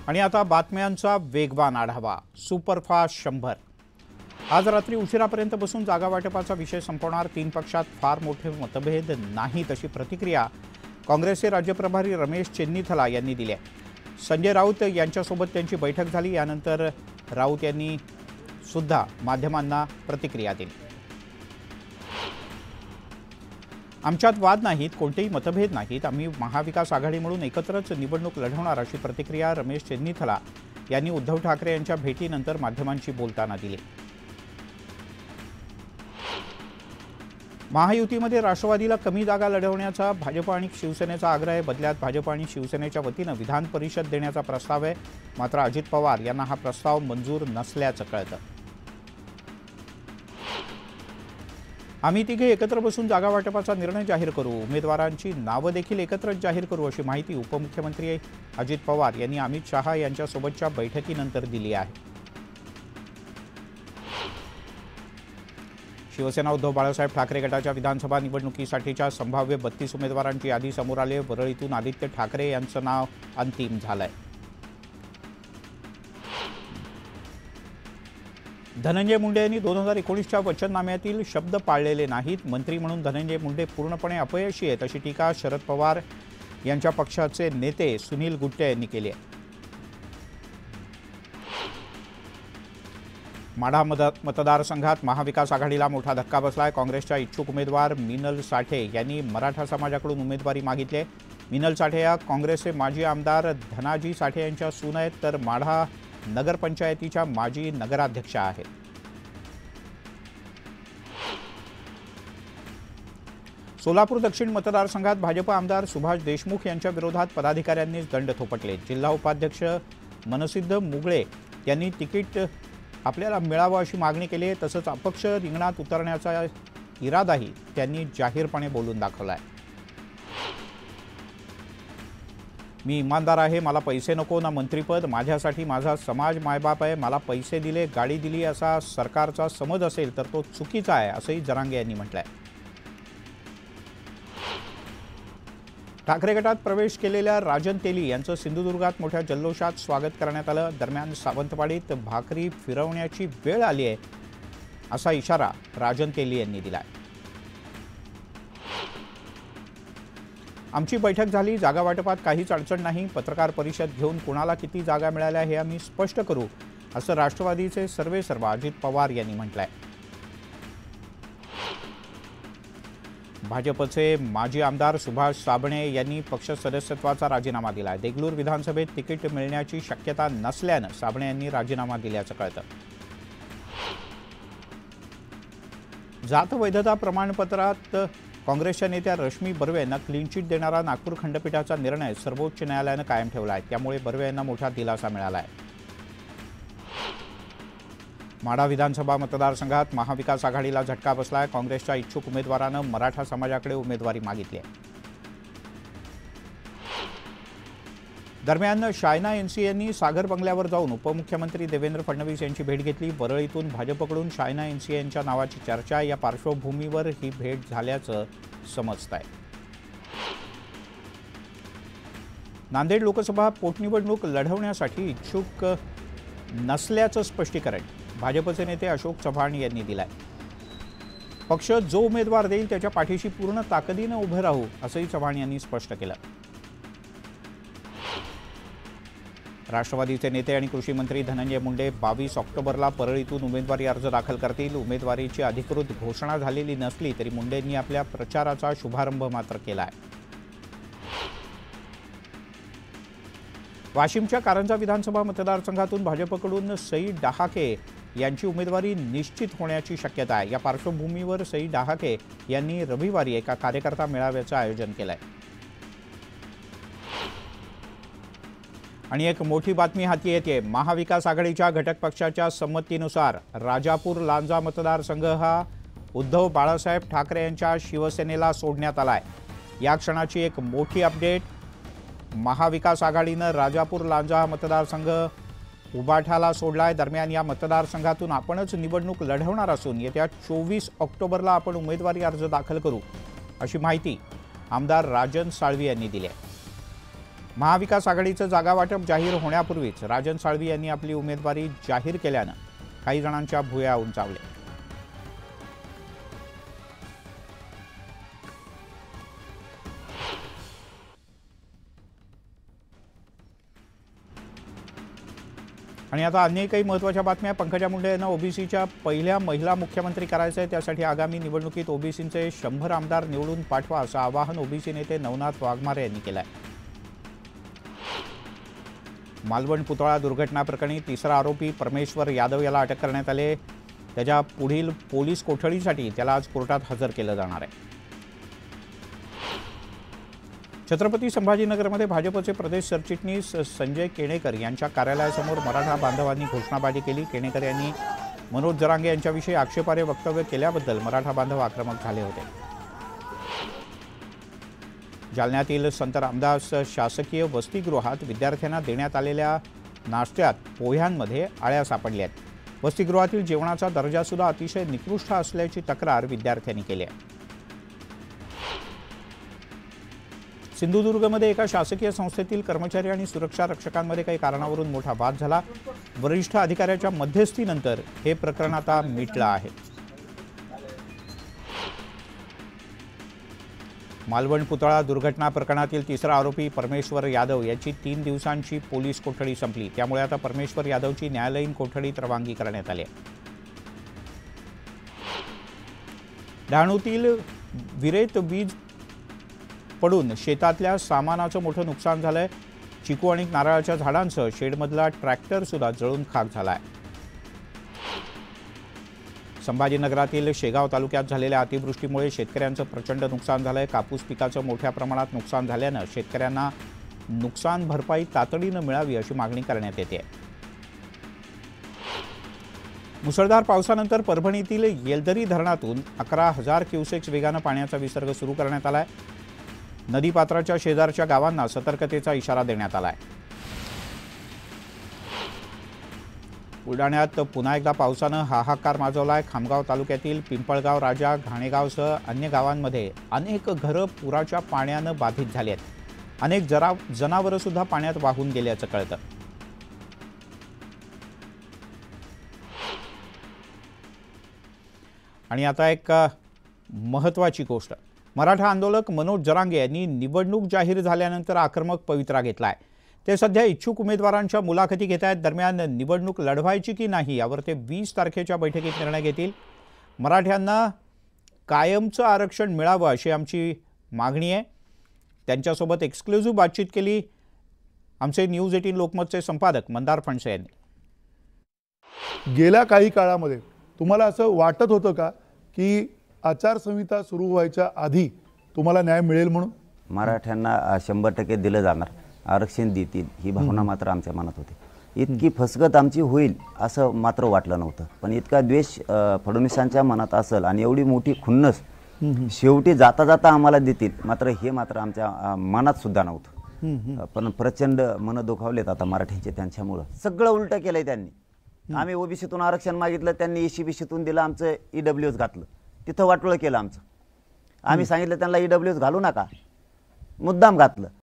आणि आता बातम्यांचा वेगवान आढावा. सुपरफास्ट 100. आज रात्री उशिरापर्यंत बसून जागा वाटपाचा विषय संपवणार. 3 पक्षात फार मोठे मतभेद नाहीत अशी प्रतिक्रिया काँग्रेसचे राज्य प्रभारी रमेश चेन्नीथला यांनी दिली आहे. संजय राऊत यांच्यासोबत त्यांची बैठक झाली. यानंतर राऊत यांनी सुद्धा माध्यमांना प्रतिक्रिया दिली. आमच्यात वाद नाहीत, कोणतेही मतभेद नाहीत. आम्ही महाविकास आघाडी म्हणून एकत्रच निवडणूक लढवणार अशी प्रतिक्रिया रमेश चेन्नीथला यांनी उद्धव ठाकरे यांच्या भेटीनंतर माध्यमांशी बोलताना दिली. महायुतीमध्ये राष्ट्रवादीला कमी जागा लढवण्याचा भाजप आणि शिवसेनेचा आग्रह आहे. बदल्यात भाजप आणि शिवसेनेच्या वतीनं विधान परिषद देण्याचा प्रस्ताव आहे. मात्र अजित पवार यांना हा प्रस्ताव मंजूर नसल्याचं कळतं. आम्ही तिघे एकत्र बसून जागा वाटपाचा निर्णय जाहीर करू. उमेदवारांची नावं देखील एकत्रच जाहीर करू अशी माहिती उपमुख्यमंत्री अजित पवार यांनी अमित शहा यांच्यासोबतच्या बैठकीनंतर दिली आहे. शिवसेना उद्धव बाळासाहेब ठाकरे गटाच्या विधानसभा निवडणुकीसाठीच्या संभाव्य 32 उमेदवारांची यादी समोर आली. वरळीतून आदित्य ठाकरे यांचं नाव अंतिम झालंय. धनंजय मुंडे यांनी 2019च्या वचननाम्यातील शब्द पाळलेले नाहीत. मंत्री म्हणून धनंजय मुंडे पूर्णपणे अपयशी आहेत अशी टीका शरद पवार यांच्या पक्षाचे नेते सुनील गुट्टे यांनी केली आहे. माढा मतदारसंघात महाविकास आघाडीला मोठा धक्का बसलाय. काँग्रेसच्या इच्छुक उमेदवार मिनल साठे यांनी मराठा समाजाकडून उमेदवारी मागितली आहे. मिनल साठे या काँग्रेसचे माजी आमदार धनाजी साठे यांच्या सून आहेत, तर माढा नगरपंचायतीच्या माजी नगराध्यक्षा आहेत. सोलापूर दक्षिण मतदारसंघात भाजप आमदार सुभाष देशमुख यांच्या विरोधात पदाधिकाऱ्यांनी दंड थोपटले. जिल्हा उपाध्यक्ष मनसिद्ध मुगळे यांनी तिकीट आपल्याला मिळावं अशी मागणी केली आहे. तसंच अपक्ष रिंगणात उतरण्याचा इरादाही त्यांनी जाहीरपणे बोलून दाखवला आहे. मी इमानदार आहे, मला पैसे नको ना मंत्रीपद. माझ्यासाठी माझा समाज मायबाप आहे. मला पैसे दिले, गाडी दिली असा सरकारचा समज असेल तर तो चुकीचा आहे असंही जरांगे यांनी म्हटलंय. ठाकरे गटात प्रवेश केलेल्या राजन तेली यांचं सिंधुदुर्गात मोठ्या जल्लोषात स्वागत करण्यात आलं. दरम्यान सावंतवाडीत भाकरी फिरवण्याची वेळ आली आहे असा इशारा राजन तेली यांनी दिलाय. आमची बैठक झाली, जागा वाटपात काहीच अडचण नाही. पत्रकार परिषद घेऊन कुणाला किती जागा मिळाल्या हे आम्ही स्पष्ट करू असं राष्ट्रवादीचे सर्वेसर्वा अजित पवार यांनी म्हटलंय. भाजपचे माजी आमदार सुभाष साबणे यांनी पक्ष सदस्यत्वाचा राजीनामा दिलाय. देगलूर विधानसभेत तिकीट मिळण्याची शक्यता नसल्यानं साबणे यांनी राजीनामा दिल्याचं कळतं. जात वैधता प्रमाणपत्रात काँग्रेसच्या नेत्या रश्मी बर्वे यांना क्लीन चिट देणारा नागपूर खंडपीठाचा निर्णय सर्वोच्च न्यायालयानं कायम ठेवला आहे. त्यामुळे बर्वे यांना मोठा दिलासा मिळाला आहे. माढा विधानसभा मतदारसंघात महाविकास आघाडीला झटका बसलाय. काँग्रेसच्या इच्छुक उमेदवारानं मराठा समाजाकडे उमेदवारी मागितली आहे. दरम्यान शायना एनसी यांनी सागर बंगल्यावर जाऊन उपमुख्यमंत्री देवेंद्र फडणवीस यांची भेट घेतली. वरळीतून भाजपकडून शायना एनसी यांच्या नावाची चर्चा. या पार्श्वभूमीवर ही भेट झाल्याचं समजत आहे. नांदेड लोकसभा पोटनिवडणूक लढवण्यासाठी इच्छुक नसल्याचं स्पष्टीकरण भाजपचे नेते अशोक चव्हाण यांनी दिलंय. पक्ष जो उमेदवार देईल त्याच्या पाठीशी पूर्ण ताकदीनं उभं राहू असंही चव्हाण यांनी स्पष्ट केलं. राष्ट्रवादीचे नेते आणि कृषी मंत्री धनंजय मुंडे 22 ऑक्टोबरला परळीतून उमेदवारी अर्ज दाखल करतील. उमेदवारीची अधिकृत घोषणा झालेली नसली तरी मुंडेंनी आपल्या प्रचाराचा शुभारंभ मात्र केला आहे. वाशिमच्या कारंजा विधानसभा मतदारसंघातून भाजपकडून सई डहाके यांची उमेदवारी निश्चित होण्याची शक्यता आहे. या पार्श्वभूमीवर सई डहाके यांनी रविवारी एका कार्यकर्ता मेळाव्याचं आयोजन केलं आहे. आणि एक मोठी बातमी हाती येते. महाविकास आघाडीच्या घटक पक्षाच्या संमतीनुसार राजापूर लांजा मतदारसंघ हा उद्धव बाळासाहेब ठाकरे यांच्या शिवसेनेला सोडण्यात आलाय. या क्षणाची एक मोठी अपडेट. महाविकास आघाडीनं राजापूर लांजा हा मतदारसंघ उभाठाला सोडलाय. दरम्यान या मतदारसंघातून आपणच निवडणूक लढवणार असून येत्या 24 ऑक्टोबरला आपण उमेदवारी अर्ज दाखल करू अशी माहिती आमदार राजन साळवी यांनी दिली आहे. महाविकास आघाडीचं जागा वाटप जाहीर होण्यापूर्वीच राजन साळवी यांनी आपली उमेदवारी जाहीर केल्यानं काही जणांच्या भुवया उंचावल्या. आणि आता अन्य काही महत्त्वाच्या बातम्या. पंकजा मुंडे यांना ओबीसीच्या पहिल्या महिला मुख्यमंत्री करायचं आहे. त्यासाठी आगामी निवडणुकीत ओबीसीचे 100 आमदार निवडून पाठवा असं आवाहन ओबीसी नेते नवनाथ वाघमारे यांनी केलं आहे. मालवण पुतळा दुर्घटना प्रकरणी तिसरा आरोपी परमेश्वर यादव याला अटक करण्यात आले. त्याच्या पुढील पोलीस कोठडीसाठी त्याला आज कोर्टात हजर केलं जाणार आहे. छत्रपती संभाजीनगरमध्ये भाजपचे प्रदेश सरचिटणीस संजय केणेकर यांच्या कार्यालयासमोर मराठा बांधवांनी घोषणाबाजी केली. केणेकर यांनी मनोज जरांगे यांच्याविषयी आक्षेपार्ह वक्तव्य केल्याबद्दल मराठा बांधव आक्रमक झाले होते. जालन्यातील संत रामदास शासकीय वसतिगृहात विद्यार्थ्यांना देण्यात आलेल्या नाश्त्यात पोह्यांमध्ये आळ्या सापडल्या आहेत. वसतिगृहातील जेवणाचा दर्जासुद्धा अतिशय निकृष्ट असल्याची तक्रार विद्यार्थ्यांनी केली आहे. सिंधुदुर्गमध्ये एका शासकीय संस्थेतील कर्मचारी आणि सुरक्षा रक्षकांमध्ये काही कारणावरून मोठा वाद झाला. वरिष्ठ अधिकाऱ्याच्या मध्यस्थीनंतर हे प्रकरण आता मिटलं आहे. मालवण पुतळा दुर्घटना प्रकरणातील तिसरा आरोपी परमेश्वर यादव याची 3 दिवसांची पोलीस कोठडी संपली. त्यामुळे आता परमेश्वर यादवची न्यायालयीन कोठडीत रवानगी करण्यात आली. डहाणूतील विरेत वीज पडून शेतातल्या सामानाचं मोठं नुकसान झालंय. चिकू आणि नारळाच्या झाडांसह शेडमधला ट्रॅक्टर सुद्धा जळून खाक झालाय. संभाजीनगरातील शेगाव तालुक्यात झालेल्या अतिवृष्टीमुळे शेतकऱ्यांचं प्रचंड नुकसान झालंय. कापूस पिकाचं मोठ्या प्रमाणात नुकसान झाल्यानं शेतकऱ्यांना नुकसान भरपाई तातडीनं मिळावी अशी मागणी करण्यात येते. मुसळधार पावसानंतर परभणीतील येलदरी धरणातून 11,000 क्युसेक्स वेगानं पाण्याचा विसर्ग सुरू करण्यात आलाय. नदीपात्राच्या शेजारच्या गावांना सतर्कतेचा इशारा देण्यात आलाय. बुलढाण्यात पुन्हा एकदा पावसानं हाहाकार माजवलाय. खामगाव तालुक्यातील पिंपळगाव, राजा, घाणेगावसह अन्य गावांमध्ये अनेक घरं पुराच्या पाण्यानं बाधित झाली आहेत. अनेक जनावरं सुद्धा पाण्यात वाहून गेल्याचं कळतं. आणि आता एक महत्त्वाची गोष्ट. मराठा आंदोलक मनोज जरांगे यांनी निवडणूक जाहीर झाल्यानंतर आक्रमक पवित्रा घेतलाय. ते सध्या इच्छुक उमेदवारांच्या मुलाखती घेत आहेत. दरम्यान निवडणूक लढवायची की नाही यावर ते 20 तारखेच्या बैठकीत निर्णय घेतील. मराठ्यांना कायमचं आरक्षण मिळावं अशी आमची मागणी आहे. त्यांच्यासोबत एक्सक्लुझिव्ह बातचीत केली आमचे न्यूज 18 लोकमतचे संपादक मंदार फणसे यांनी. गेल्या काही काळामध्ये तुम्हाला असं वाटत होतं का की आचारसंहिता सुरू व्हायच्या आधी तुम्हाला न्याय मिळेल म्हणून? मराठ्यांना 100% दिलं जाणार, आरक्षण देतील ही भावना मात्र आमच्या मनात होती. इतकी फसगत आमची होईल असं मात्र वाटलं नव्हतं. पण इतका द्वेष फडणवीसांच्या मनात असेल आणि एवढी मोठी खुन्नस शेवटी जाता जाता आम्हाला देतील मात्र हे मात्र आमच्या मनात सुद्धा नव्हतं. पण प्रचंड मन दुखावलेत आता मराठ्यांचे त्यांच्यामुळं. सगळं उलटं केलंय त्यांनी. आम्ही ओबीसीतून आरक्षण मागितलं, त्यांनी एससीबीसीतून दिलं, आमचं ईडब्ल्यूएस घातलं, तिथं वाटोळं केलं आमचं. आम्ही सांगितलं त्यांना ईडब्ल्यूएस घालू नका, मुद्दाम घातलं.